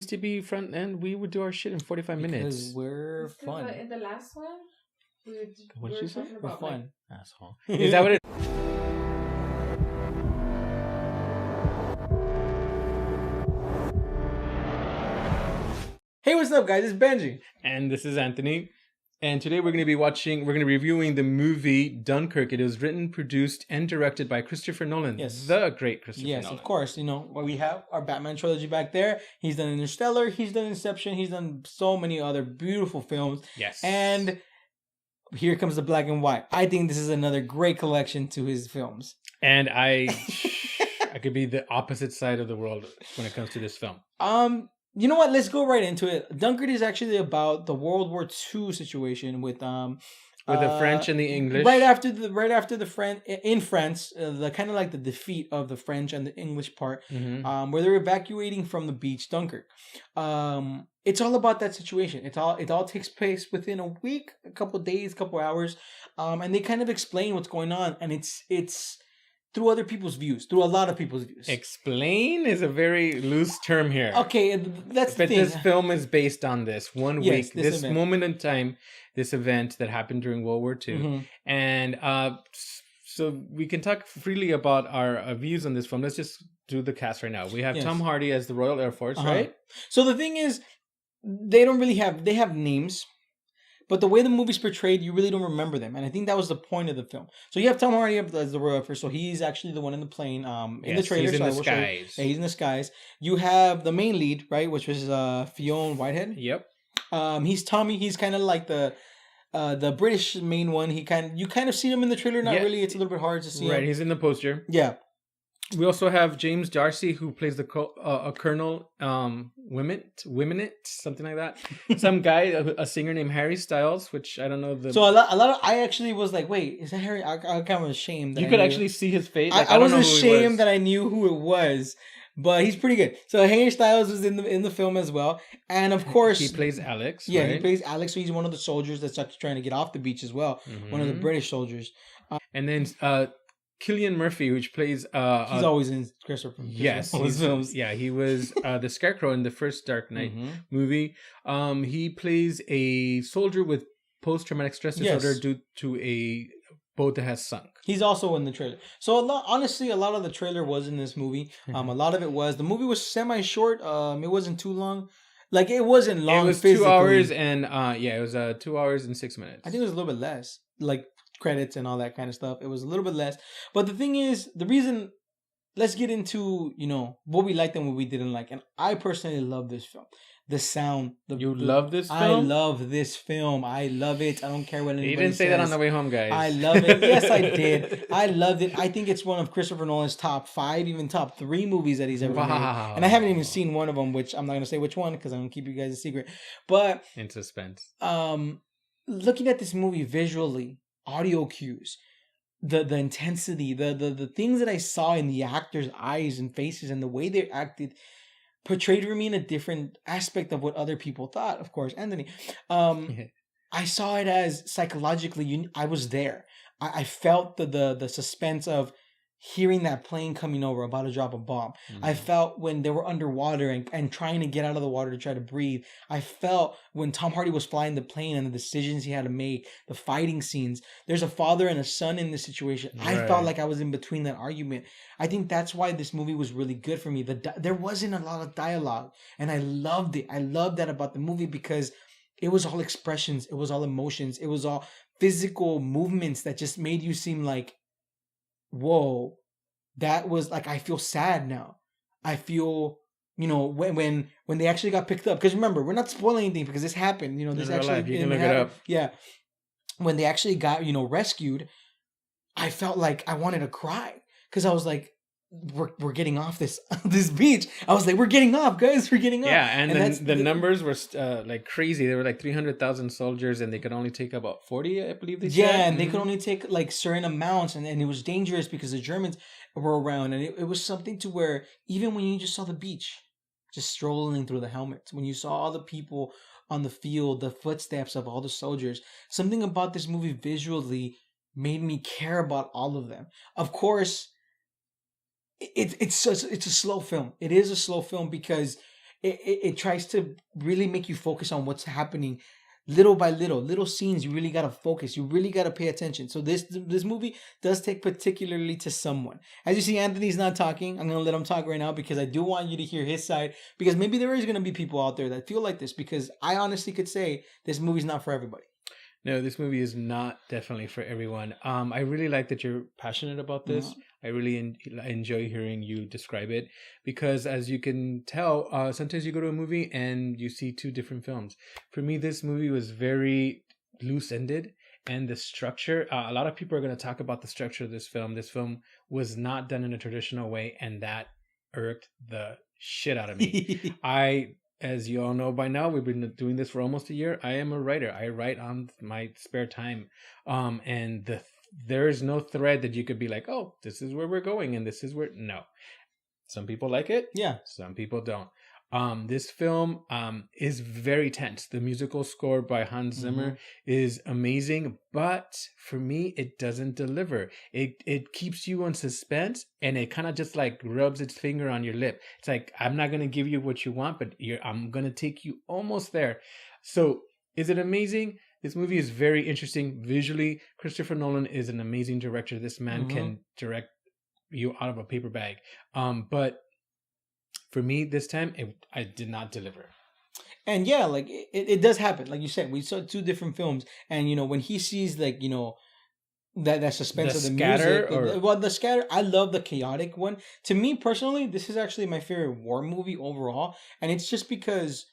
to be front end, we would do our shit in 45 minutes. Because we're fun. In the last one, What did you say? We're fun. Asshole. Is that what it Hey, what's up, guys? It's Benji. And this is Anthony. And today we're going to be reviewing the movie Dunkirk. It was written, produced, and directed by Christopher Nolan. Yes. The great Christopher Nolan. Yes, of course. You know, we have our Batman trilogy back there. He's done Interstellar. He's done Inception. He's done so many other beautiful films. Yes. And here comes the black and white. I think this is another great collection to his films. And I could be the opposite side of the world when it comes to this film. You know what? Let's go right into it. Dunkirk is actually about the World War II situation with the French and the English. Right after the French in France, the kind of like the defeat of the French and the English part, where they're evacuating from the beach, Dunkirk. It's all about that situation. It all takes place within a week, a couple of days, couple of hours, and they kind of explain what's going on, and it's through other people's views, through a lot of people's views. Explain is a very loose term here. Okay, that's the thing. But this film is based on this one week, this event. moment in time, this event that happened during World War II. And so we can talk freely about our views on this film. Let's just do the cast right now. We have Tom Hardy as the Royal Air Force, right? So the thing is, they have names, but the way the movie's portrayed, you really don't remember them. And I think that was the point of the film. So you have Tom Hardy as the Royal Air Force. So he's actually the one in the plane, in the trailer. He's in the skies. Yeah, he's in the skies. You have the main lead, right, which was Fionn Whitehead. Yep. He's Tommy. He's kind of like the British main one. You kind of see him in the trailer. Not really. It's a little bit hard to see. Right. Him. He's in the poster. Yeah. We also have James Darcy, who plays the Colonel Womenit, something like that. Some guy, a singer named Harry Styles, which I don't know the. So a lot of I actually was like, wait, is that Harry? I kind of was ashamed. That you could actually see his face. Like, I was ashamed that I knew who it was, but he's pretty good. So Harry Styles was in the film as well, and of course he plays Alex. Yeah, right? he plays Alex. So he's one of the soldiers that's actually trying to get off the beach as well. One of the British soldiers. And then Cillian Murphy, which plays he's always in Christopher. Yes, films. Yeah, he was the Scarecrow in the first Dark Knight movie. He plays a soldier with post-traumatic stress disorder due to a boat that has sunk. He's also in the trailer. So honestly, a lot of the trailer was in this movie. A lot of it was. The movie was semi-short. It wasn't too long. Like, it wasn't long. It was physically. 2 hours and it was 2 hours and 6 minutes. I think it was a little bit less. Like, credits and all that kind of stuff. It was a little bit less. But the thing is, let's get into, what we liked and what we didn't like. And I personally love this film. The sound. Love this film? I love this film. I love it. I don't care what anybody says. You didn't say that on the way home, guys. I love it. Yes, I did. I loved it. I think it's one of Christopher Nolan's top 5, even top 3 movies that he's ever made. And I haven't even seen one of them, which I'm not going to say which one because I'm going to keep you guys a secret. But in suspense. Looking at this movie visually, audio cues, the intensity, the things that I saw in the actors' eyes and faces and the way they acted portrayed for me in a different aspect of what other people thought. Of course, Anthony. I saw it as psychologically, I was there. I felt the suspense of hearing that plane coming over about to drop a bomb. I felt when they were underwater and trying to get out of the water to try to breathe. I felt when Tom Hardy was flying the plane and the decisions he had to make, the fighting scenes. There's a father and a son in this situation. Right. I felt like I was in between that argument. I think that's why this movie was really good for me. There wasn't a lot of dialogue, and I loved it. I loved that about the movie because it was all expressions. It was all emotions. It was all physical movements that just made you seem like, whoa, that was like, I feel sad now. I feel, when they actually got picked up. Because remember, we're not spoiling anything because this happened. This actually you can look it up. Yeah. When they actually got, rescued, I felt like I wanted to cry. Because I was like, we're getting off this beach. I was like, we're getting off, guys. We're getting off. Yeah, and the numbers were like crazy. There were like 300,000 soldiers, and they could only take about 40, I believe they said. Yeah, and they could only take like certain amounts, and it was dangerous because the Germans were around, and it was something to where even when you just saw the beach, just strolling through the helmets, when you saw all the people on the field, the footsteps of all the soldiers, something about this movie visually made me care about all of them. Of course, it's a slow film. It is a slow film because it tries to really make you focus on what's happening little by little scenes. You really got to focus. You really got to pay attention. So this movie does take particularly to someone. As you see, Anthony's not talking. I'm going to let him talk right now because I do want you to hear his side, because maybe there is going to be people out there that feel like this, because I honestly could say this movie's not for everybody. No, this movie is not definitely for everyone. I really like that you're passionate about this. Mm-hmm. I really enjoy hearing you describe it, because as you can tell, sometimes you go to a movie and you see two different films. For me, this movie was very loose-ended, and the structure, a lot of people are going to talk about the structure of this film. This film was not done in a traditional way, and that irked the shit out of me. As you all know by now, we've been doing this for almost a year. I am a writer. I write on my spare time. And there is no thread that you could be like, oh, this is where we're going and this is where... No. Some people like it. Yeah. Some people don't. This film is very tense. The musical score by Hans Zimmer is amazing, but for me, it doesn't deliver. It keeps you on suspense, and it kind of just like rubs its finger on your lip. It's like, I'm not going to give you what you want, but I'm going to take you almost there. So is it amazing? This movie is very interesting visually. Christopher Nolan is an amazing director. This man can direct you out of a paper bag. But for me, this time, I did not deliver. And yeah, like it does happen. Like you said, we saw two different films, and you know, when he sees like, you know, that suspense of the music, the scatter. I love the chaotic one. To me personally, this is actually my favorite war movie overall, and it's just because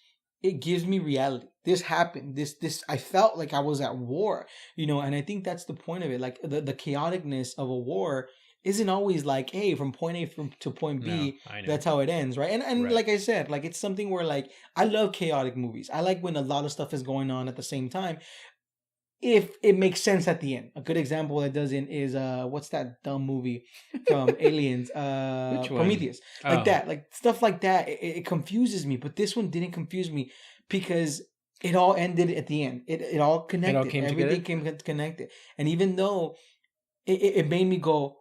it gives me reality. This happened. This I felt like I was at war, you know, and I think that's the point of it. Like the chaoticness of a war isn't always like, hey, from point A to point B, that's how it ends, right? And right. Like I said, like it's something where like I love chaotic movies. I like when a lot of stuff is going on at the same time, if it makes sense at the end. A good example that doesn't is what's that dumb movie from Aliens? Prometheus. Like that, like stuff like that. It confuses me, but this one didn't confuse me because it all ended at the end. It all connected. Everything came connected, and even though it made me go,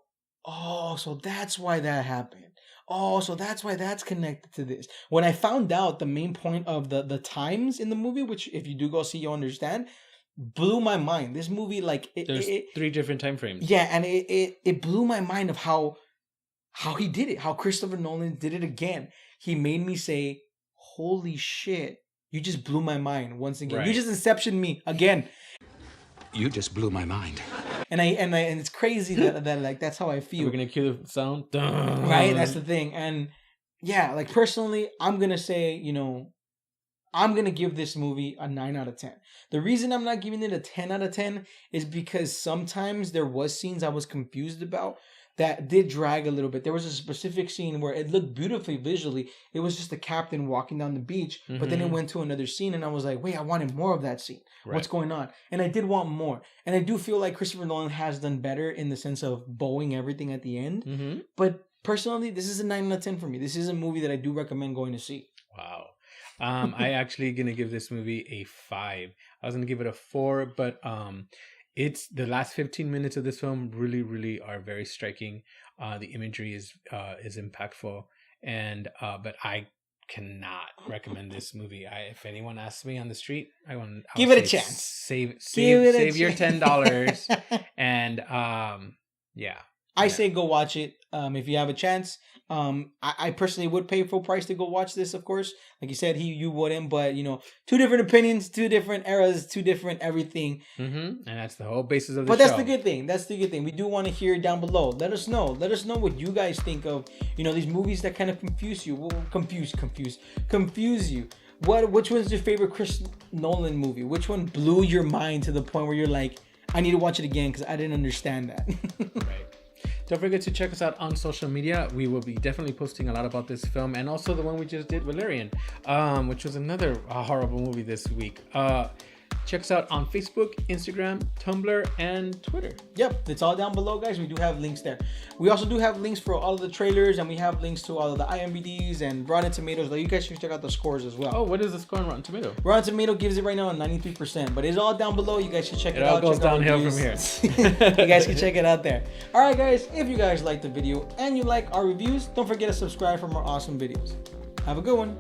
oh, so that's why that happened. Oh, so that's why that's connected to this. When I found out the main point of the times in the movie, which if you do go see, you'll understand, blew my mind. This movie, like... There's 3 different time frames. Yeah, and it blew my mind of how he did it. How Christopher Nolan did it again. He made me say, holy shit, you just blew my mind once again. Right. You just inceptioned me again. You just blew my mind. And it's crazy that like that's how I feel. We're gonna cue the sound, right? That's the thing. And yeah, like personally, I'm gonna say, you know, I'm gonna give this movie a 9 out of 10. The reason I'm not giving it a 10 out of 10 is because sometimes there was scenes I was confused about that did drag a little bit. There was a specific scene where it looked beautifully visually. It was just the captain walking down the beach, but then it went to another scene, and I was like, wait, I wanted more of that scene. Right. What's going on? And I did want more. And I do feel like Christopher Nolan has done better in the sense of bowing everything at the end. But personally, this is a 9 out of 10 for me. This is a movie that I do recommend going to see. Wow. I actually gonna give this movie a 5. I was gonna give it a 4, but it's the last 15 minutes of this film really, really are very striking. The imagery is impactful, and but I cannot recommend this movie. If anyone asks me on the street, I'll give it a chance. Save your $10, and yeah. I say go watch it if you have a chance. I personally would pay full price to go watch this, of course. Like you said, you wouldn't, but you know, 2 different opinions, 2 different eras, 2 different everything. And that's the whole basis of the show. But that's the good thing. That's the good thing. We do want to hear it down below. Let us know. Let us know what you guys think of, you know, these movies that kind of confuse you. Confuse you. Which one's your favorite Chris Nolan movie? Which one blew your mind to the point where you're like, I need to watch it again because I didn't understand that. Right. Don't forget to check us out on social media. We will be definitely posting a lot about this film, and also the one we just did, Valerian, which was another horrible movie this week. Check us out on Facebook, Instagram, Tumblr, and Twitter. Yep, it's all down below, guys. We do have links there. We also do have links for all of the trailers, and we have links to all of the IMDb's and Rotten Tomatoes. Like, you guys should check out the scores as well. Oh, what is the score on Rotten Tomato? Rotten Tomato gives it right now a 93%, but it's all down below. You guys should check it out. It all goes downhill from here. You guys can check it out there. All right, guys, if you guys like the video and you like our reviews, don't forget to subscribe for more awesome videos. Have a good one.